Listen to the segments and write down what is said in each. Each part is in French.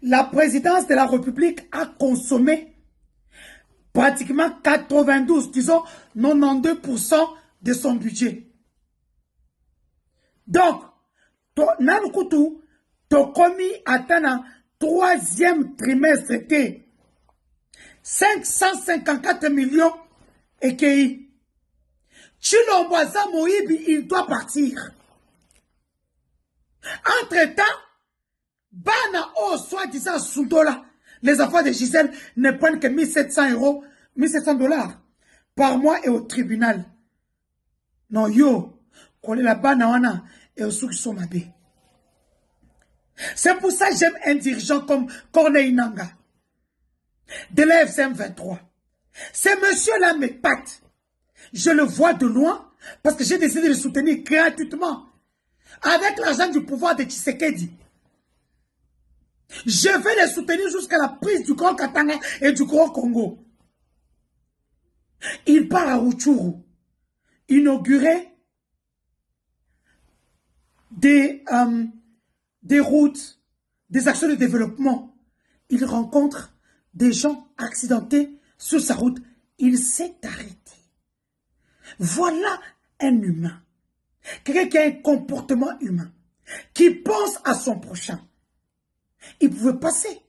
la présidence de la République a consommé pratiquement 92, disons 92% de son budget. Donc, Nanukutu, tu commis atteint troisième trimestre que 554 millions et que Chilomboisa Moïbi, il doit partir. Entre-temps, Bana O, soi-disant Soudola, les enfants de Gisèle ne prennent que 1700 euros, 1700 dollars par mois et au tribunal. Non, yo, qu'on est la Bana wana et au souk somabé. C'est pour ça que j'aime un dirigeant comme Corneille Nanga de la FCM 23. Ce monsieur-là m'épate. Je le vois de loin parce que j'ai décidé de le soutenir gratuitement avec l'argent du pouvoir de Tshisekedi. Je vais le soutenir jusqu'à la prise du Grand Katanga et du Grand Congo. Il part à Rutshuru inaugurer des routes, des actions de développement. Il rencontre des gens accidentés sur sa route. Il s'est arrêté. Voilà un humain. Quelqu'un qui a un comportement humain. Qui pense à son prochain. Il pouvait passer.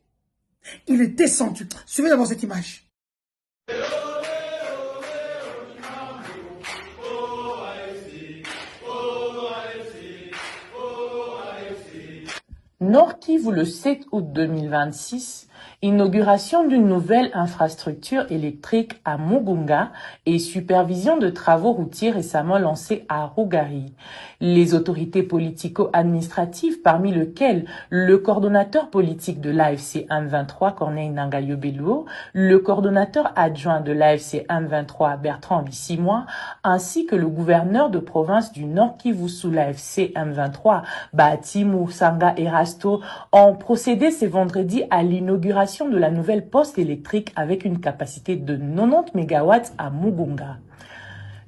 Il est descendu. Suivez d'abord cette image. Nord Kivu le 7 août 2026, inauguration d'une nouvelle infrastructure électrique à Mugunga et supervision de travaux routiers récemment lancés à Rugari. Les autorités politico-administratives, parmi lesquelles le coordonnateur politique de l'AFC M23, Corneille Nangaa Yobelo, le coordonnateur adjoint de l'AFC M23, Bertrand Bisimwa, ainsi que le gouverneur de province du Nord Kivu sous l'AFC M23, Bahati Musanga Erasto, ont procédé ce vendredi à l'inauguration de la nouvelle poste électrique avec une capacité de 90 MW à Mugunga.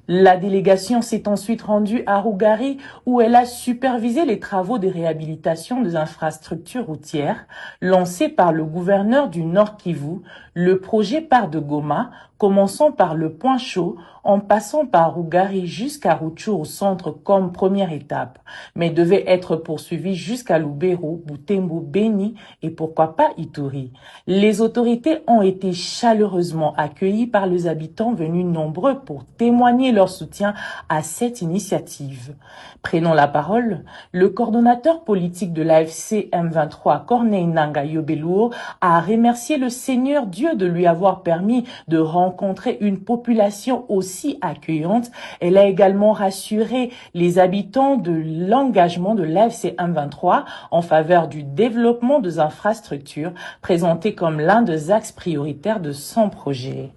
La délégation s'est ensuite rendue à Rugari où elle a supervisé les travaux de réhabilitation des infrastructures routières lancés par le gouverneur du Nord Kivu. Le projet part de Goma, commençant par le point chaud, en passant par Rugari jusqu'à Rutshuru au centre comme première étape, mais devait être poursuivi jusqu'à Lubero, Butembo, Beni et pourquoi pas Ituri. Les autorités ont été chaleureusement accueillies par les habitants venus nombreux pour témoigner leur soutien à cette initiative. Prenant la parole, le coordonnateur politique de l'AFC M23, Corneille Nangaa Yobelo, a remercié le Seigneur Dieu de lui avoir permis de rencontrer une population aussi accueillante. Elle a également rassuré les habitants de l'engagement de l'AFC M23 en faveur du développement des infrastructures, présenté comme l'un des axes prioritaires de son projet.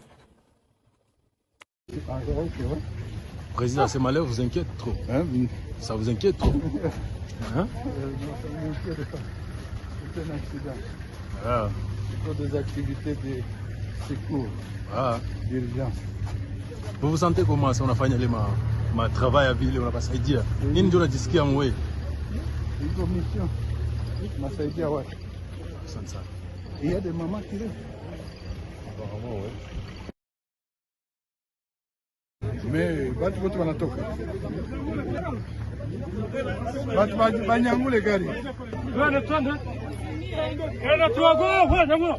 Président, ces malheurs vous inquiètent trop. Hein? Ça vous inquiète trop. Hein? C'est un accident. Ah. Pour des activités de secours, d'urgence. Vous vous sentez comment si on a fait ma travail à ville, on a passé à dire. Ni nous discuter en way. Une commission. Ma ça dit ouais. Il y a des mamans qui restent. Apparemment, ouais. Mais watu wote wanatoka. Watu banyangule gari. Twende twende. Enda tuago, kwenda ngo.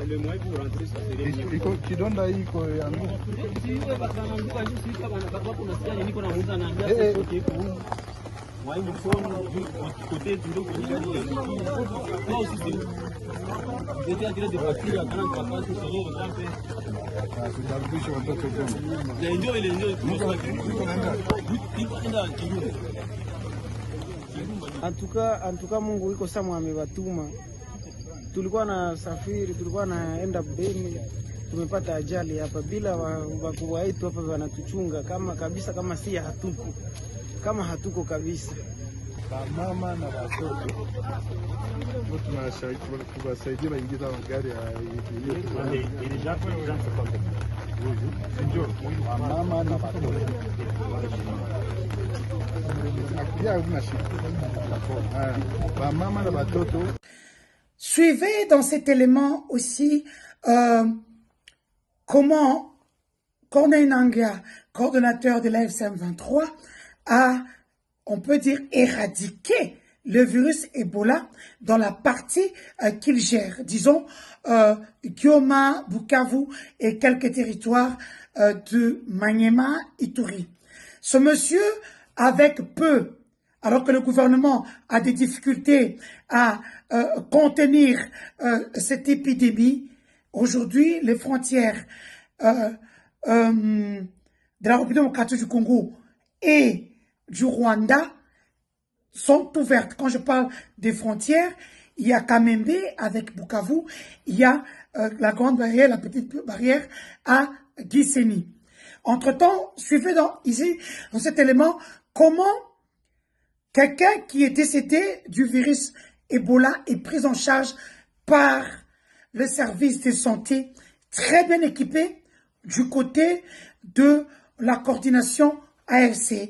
Le moyen pour rentrer, ça serait Kidonda iko yangu. Antuka Mungu iko sama amebatuma. Tulikuwa na safiri, tulikuwa naenda Beni, tumepata ajali hapa bila wakubwa wetu hapa wanatuchunga kama kabisa, kama si hatuko kabisa. Mama na watoto tunawasaidia waingiza magari mama na watoto. Suivez dans cet élément aussi comment Corneille Nangaa, coordonnateur de l'AFC M23, a, on peut dire, éradiqué le virus Ebola dans la partie qu'il gère, disons Goma, Bukavu et quelques territoires de Maniema, Ituri. Ce monsieur, avec peu, alors que le gouvernement a des difficultés à contenir cette épidémie, aujourd'hui, les frontières de la République démocratique du Congo et du Rwanda sont ouvertes. Quand je parle des frontières, il y a Kamembe avec Bukavu, il y a la grande barrière, la petite barrière à Gisenyi. Entre-temps, suivez ici, dans cet élément, comment quelqu'un qui est décédé du virus Ebola est pris en charge par le service de santé très bien équipé du côté de la coordination AFC.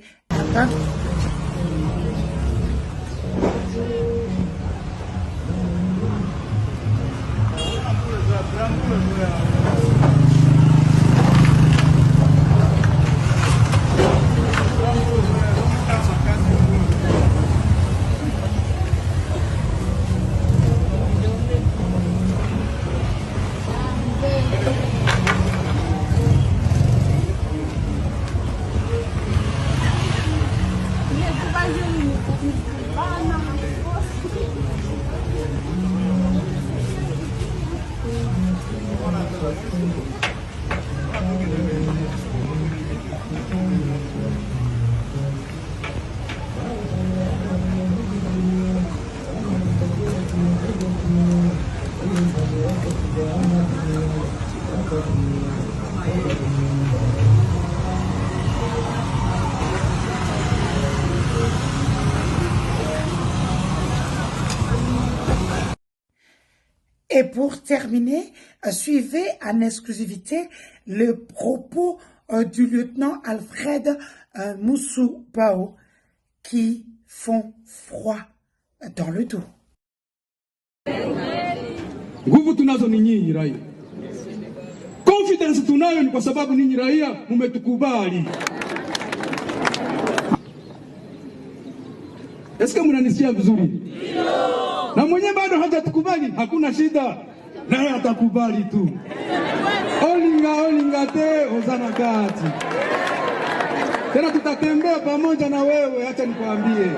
Et pour terminer, suivez en exclusivité le propos du lieutenant Alfred Moussou-Bao qui font froid dans le dos. Nguvu tunazo ni nyinyi raia. Confidence tunayo ni kwa sababu ninyi raia mmetukubali. Eske mnanisikia vizuri? Ndio. Na mwenye bado hajatukubali hakuna shida. Naye atakubali tu. Olinga te ozana kati. Tena tutatembea pamoja na wewe, acha nikwambie.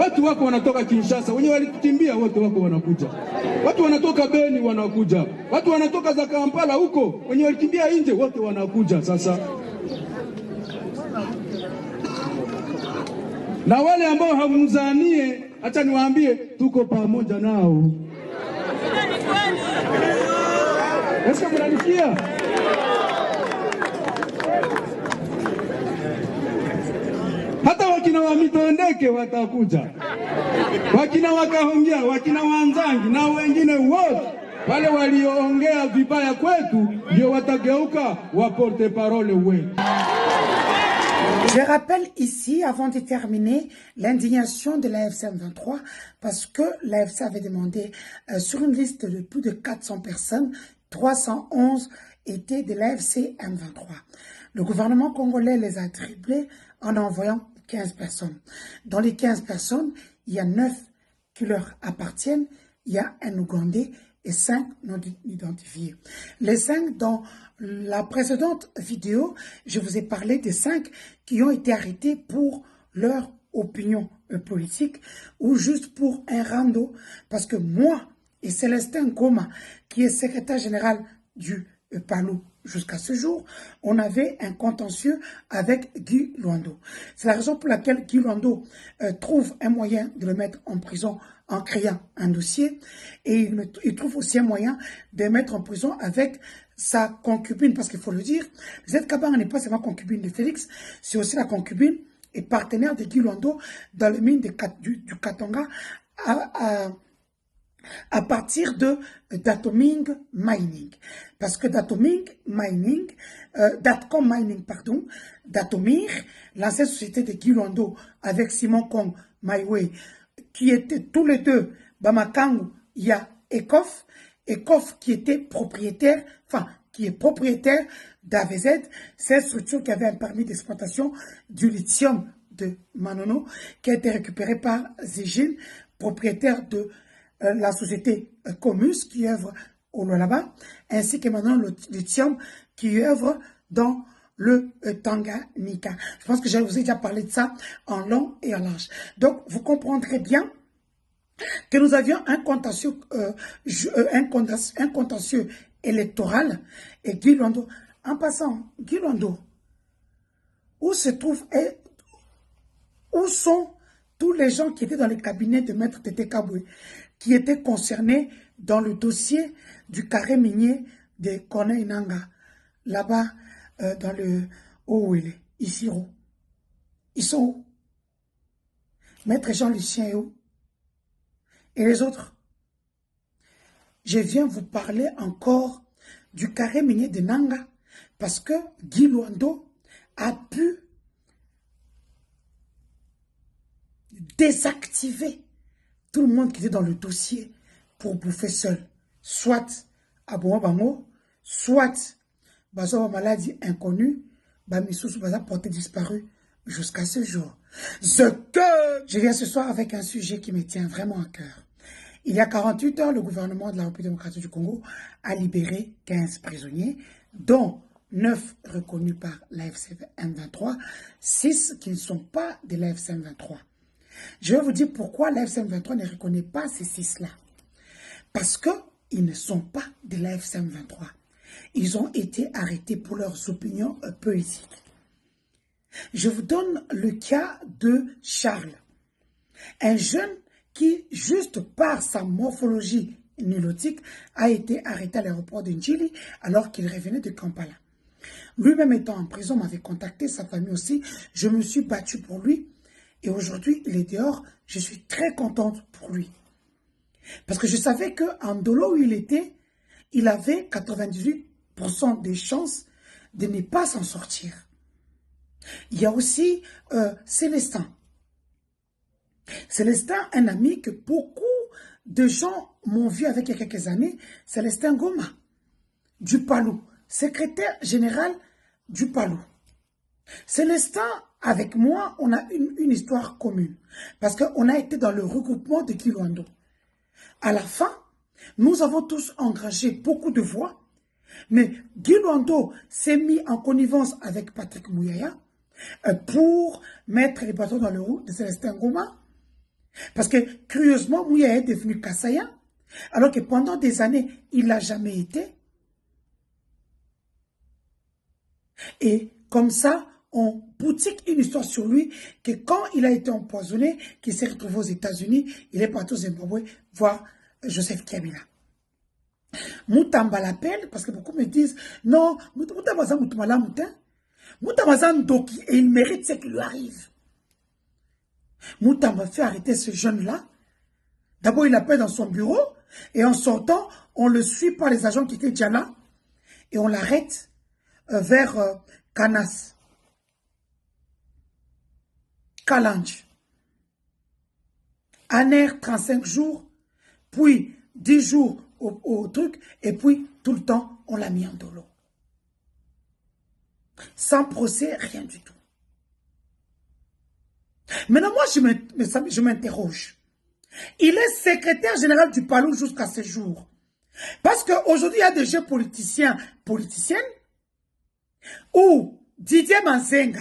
Watu wako wanatoka Kinshasa, wenye walitukimbia wote wako wanakuja. Watu wanatoka Beni wanakuja. Watu wanatoka za Kampala huko, wenye walikimbia nje wote wanakuja sasa. Na wale ambao hamzanie, acha niwaambie tuko pamoja nao. Eske mnanisikia? Hata wakina wa Mitondeke watakuja, wakina Wakahongea, wakina Wanzangi na wengine wote wale walioongea vibaya kwetu ndio watageuka wa porte parole wetu. Je rappelle ici, avant de terminer, l'indignation de l'AFC M23 parce que l'AFC avait demandé sur une liste de plus de 400 personnes, 311 étaient de l'AFC M23. Le gouvernement congolais les a triplés en envoyant 15 personnes. Dans les 15 personnes, il y a 9 qui leur appartiennent, il y a un Ougandais et 5 non identifiés. Les 5, dans la précédente vidéo, je vous ai parlé des 5 qui ont été arrêtés pour leur opinion politique ou juste pour un rando, parce que moi et Célestin Goma, qui est secrétaire général du Palou. Jusqu'à ce jour, on avait un contentieux avec Guy Luando. C'est la raison pour laquelle Guy Luando trouve un moyen de le mettre en prison en créant un dossier, et il trouve aussi un moyen de le mettre en prison avec sa concubine, parce qu'il faut le dire, Z Kabanga n'est pas seulement concubine de Félix, c'est aussi la concubine et partenaire de Guy Luando dans le mine du Katanga à partir de Datoming Mining. Parce que Datoming Mining, Datcom Mining, pardon, Datomir, l'ancienne société de Guy Luando avec Simon Kong Maiwe, qui étaient tous les deux, Bamakangu, il y a Ekof qui était propriétaire, enfin, qui est propriétaire d'AVZ, cette structure qui avait un permis d'exploitation du lithium de Manono, qui a été récupéré par Zégine, propriétaire de la société Comus qui œuvre au Lualaba, ainsi que maintenant le lithium qui œuvre dans le Tanganyika. Je pense que je vous ai déjà parlé de ça en long et en large. Donc, vous comprendrez bien que nous avions un contentieux électoral et Guy Luando. En passant, Guy Luando, où se trouve et où sont tous les gens qui étaient dans les cabinets de Maître Tété Kaboué, qui étaient concernés dans le dossier du carré minier de Corneille Nanga, là-bas, dans le... où il est, ici, où? Ils sont où? Maître Jean-Lucien est où? Et les autres? Je viens vous parler encore du carré minier de Nanga, parce que Guy Luando a pu désactiver tout le monde qui était dans le dossier pour bouffer seul. Soit à Bango, soit Bazo maladie inconnue, Bamissous Baza porté disparu jusqu'à ce jour. Je viens ce soir avec un sujet qui me tient vraiment à cœur. Il y a 48 heures, le gouvernement de la République démocratique du Congo a libéré 15 prisonniers, dont 9 reconnus par l'AFC M23, 6 qui ne sont pas de l'AFC M23. Je vais vous dire pourquoi l'AFC M23 ne reconnaît pas ces 6-là. Parce qu'ils ne sont pas de l'AFC M23. Ils ont été arrêtés pour leurs opinions politiques. Je vous donne le cas de Charles, un jeune qui, juste par sa morphologie nilotique, a été arrêté à l'aéroport de Njili alors qu'il revenait de Kampala. Lui-même étant en prison, m'avait contacté, sa famille aussi. Je me suis battu pour lui. Et aujourd'hui, il est dehors. Je suis très contente pour lui. Parce que je savais qu'en Dolo où il était, il avait 98% des chances de ne pas s'en sortir. Il y a aussi Célestin. Célestin, un ami que beaucoup de gens m'ont vu avec il y a quelques années, Célestin Goma, du Palou, secrétaire général du Palou. Célestin, avec moi, on a une histoire commune. Parce qu'on a été dans le regroupement de Guy Luando. À la fin, nous avons tous engagé beaucoup de voix. Mais Guy Luando s'est mis en connivence avec Patrick Mouyaya pour mettre les bâtons dans le roue de Célestin Goma. Parce que, curieusement, Mouyaya est devenu Kassaya, alors que pendant des années, il ne l'a jamais été. Et comme ça, on boutique une histoire sur lui, que quand il a été empoisonné, qu'il s'est retrouvé aux États-Unis, il est parti au Zimbabwe voir Joseph Kabila. Moutamba l'appelle, parce que beaucoup me disent, non, Moutamba Zan Moutoumala Moutin, Moutamba Zan Doki, et il mérite ce qui lui arrive. Moutamba fait arrêter ce jeune-là. D'abord, il l'appelle dans son bureau, et en sortant, on le suit par les agents qui étaient déjà là, et on l'arrête vers Canas. Kalange. Un air, 35 jours, puis 10 jours au truc, et puis tout le temps, on l'a mis en dolo. Sans procès, rien du tout. Maintenant, moi, je m'interroge. Il est secrétaire général du Palou jusqu'à ce jour. Parce qu'aujourd'hui, il y a des jeunes politiciennes, ou Didier Manzenga,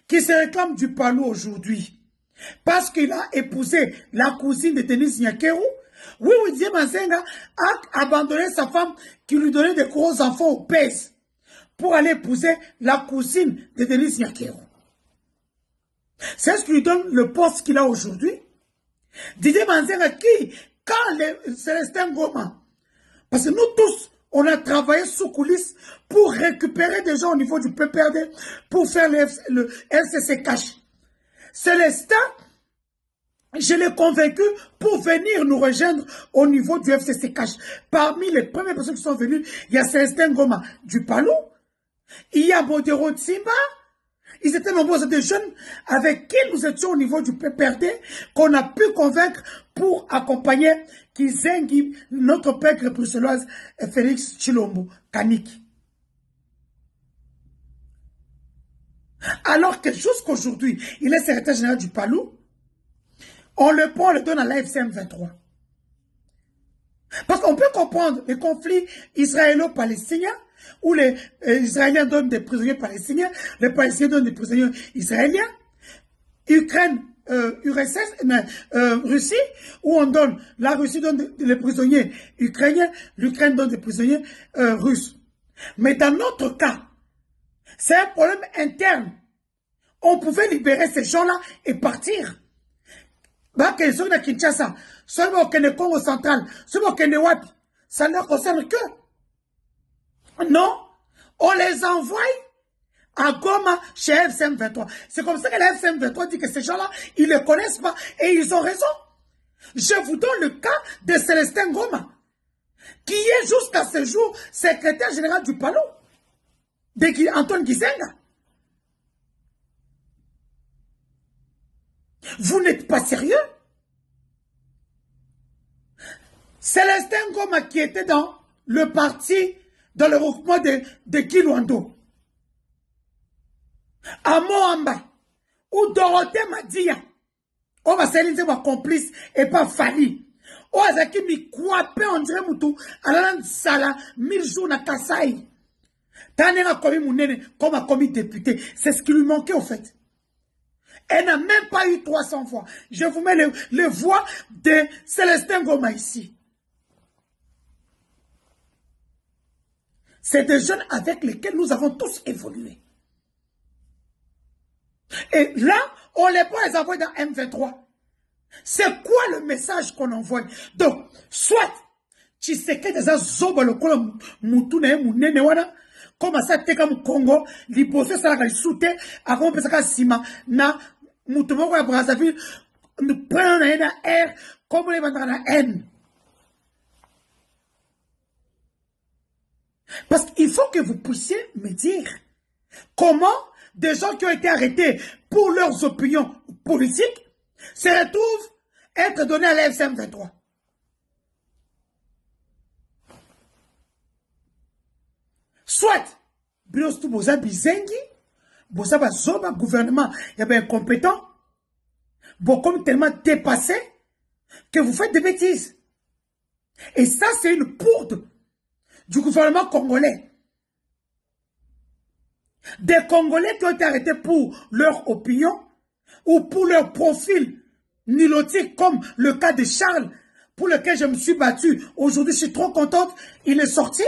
qui se réclame du Palou aujourd'hui, parce qu'il a épousé la cousine de Denis Nyakeru, Oui, Didier Manzenga a abandonné sa femme qui lui donnait des gros enfants au PS pour aller épouser la cousine de Denis Nyakero. C'est ce qui lui donne le poste qu'il a aujourd'hui. Didier Manzenga qui, quand Célestin Ngoma, parce que nous tous, on a travaillé sous coulisses pour récupérer des gens au niveau du PPRD, pour faire le FCC Cash. Célestin, je l'ai convaincu pour venir nous rejoindre au niveau du FCC Cash. Parmi les premières personnes qui sont venues, il y a Célestin Ngoma du Palou, il y a Bodero Tsimba, ils étaient nombreux, des jeunes avec qui nous étions au niveau du PPRD, qu'on a pu convaincre pour accompagner Kizengi, notre père bruxelloise, Félix Chilombo, Kanik. Alors que jusqu'aujourd'hui, il est secrétaire général du Palou, on le prend, on le donne à l'AFCM 23. Parce qu'on peut comprendre les conflits israélo-palestiniens, où les Israéliens donnent des prisonniers palestiniens, les Palestiniens donnent des prisonniers israéliens, Ukraine, Russie, où on donne, la Russie donne des prisonniers ukrainiens, l'Ukraine donne des prisonniers russes. Mais dans notre cas, c'est un problème interne. On pouvait libérer ces gens-là et partir. Bah, qu'ils sont à Kinshasa, seulement au Congo central, seulement au Wapi, ça ne concerne que. Non, on les envoie à Goma chez FCM 23. C'est comme ça que la FCM 23 dit que ces gens-là, ils ne les connaissent pas et ils ont raison. Je vous donne le cas de Célestin Ngoma, qui est jusqu'à ce jour secrétaire général du Palou, de Antoine Gizenga. Vous n'êtes pas sérieux? Célestin Ngoma qui était dans le parti, dans le regroupement de Kilwando, à Moamba, où Dorothée Madia, on va s'éliminer ma complice et pas Fali. On a qui mi kwape on dirait moutou, alalan sala, 1000 jours na Kasaï. Tanera commis mounene, comme a commis député. C'est ce qui lui manquait au fait. Elle n'a même pas eu 300 voix. Je vous mets les voix de Célestin Ngoma ici. C'est des jeunes avec lesquels nous avons tous évolué. Et là, on les peut les envoyer dans M23. C'est quoi le message qu'on envoie? Donc, soit, tu sais que des zoba le kolo mutune munene wana, comme ça, t'es comme Congo, l'hyposé, ça la soute, avant que ça sima, na, mutumoko à Brazzaville, nous prenons la air, comme les vendrons la haine. Parce qu'il faut que vous puissiez me dire comment des gens qui ont été arrêtés pour leurs opinions politiques se retrouvent être donnés à la FCM 23. Soit, Bilostu Boza Bizengi, Boza Bazoba, gouvernement, il y avait incompétent, bon, comme tellement dépassé, que vous faites des bêtises. Et ça, c'est une pourde du gouvernement congolais. Des Congolais qui ont été arrêtés pour leur opinion ou pour leur profil nilotique, comme le cas de Charles, pour lequel je me suis battu. Aujourd'hui, je suis trop contente. Il est sorti.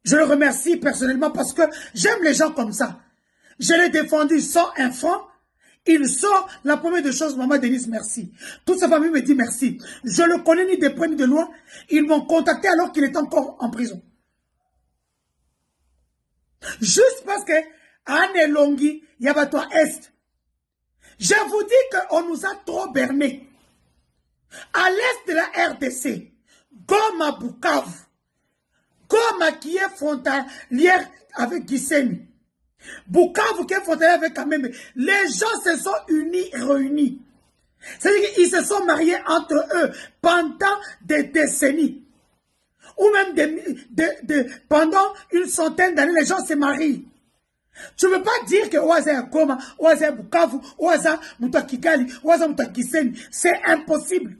Je le remercie personnellement parce que j'aime les gens comme ça. Je l'ai défendu sans un franc. Il sort, la première des choses, maman Denise, merci. Toute sa famille me dit merci. Je le connais ni de près ni de loin. Ils m'ont contacté alors qu'il était encore en prison. Juste parce que Anne Longi, Yabatoi Est. Je vous dis qu'on nous a trop berné. À l'est de la RDC, Goma Bukavu, Goma qui est frontalière avec Gisenyi, Bukavu qui est frontalière avec Kamembe, les gens se sont unis et réunis. C'est-à-dire qu'ils se sont mariés entre eux pendant des décennies. Ou même pendant une centaine d'années, les gens se marient. Tu ne peux pas dire que Oaza Goma, Oaza Bukavu, Oaza Mutakigali, Oaza Mutakisenyi. C'est impossible.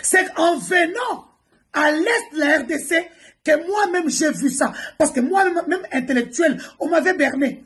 C'est en venant à l'est de la RDC que moi-même j'ai vu ça. Parce que moi-même intellectuel, on m'avait berné.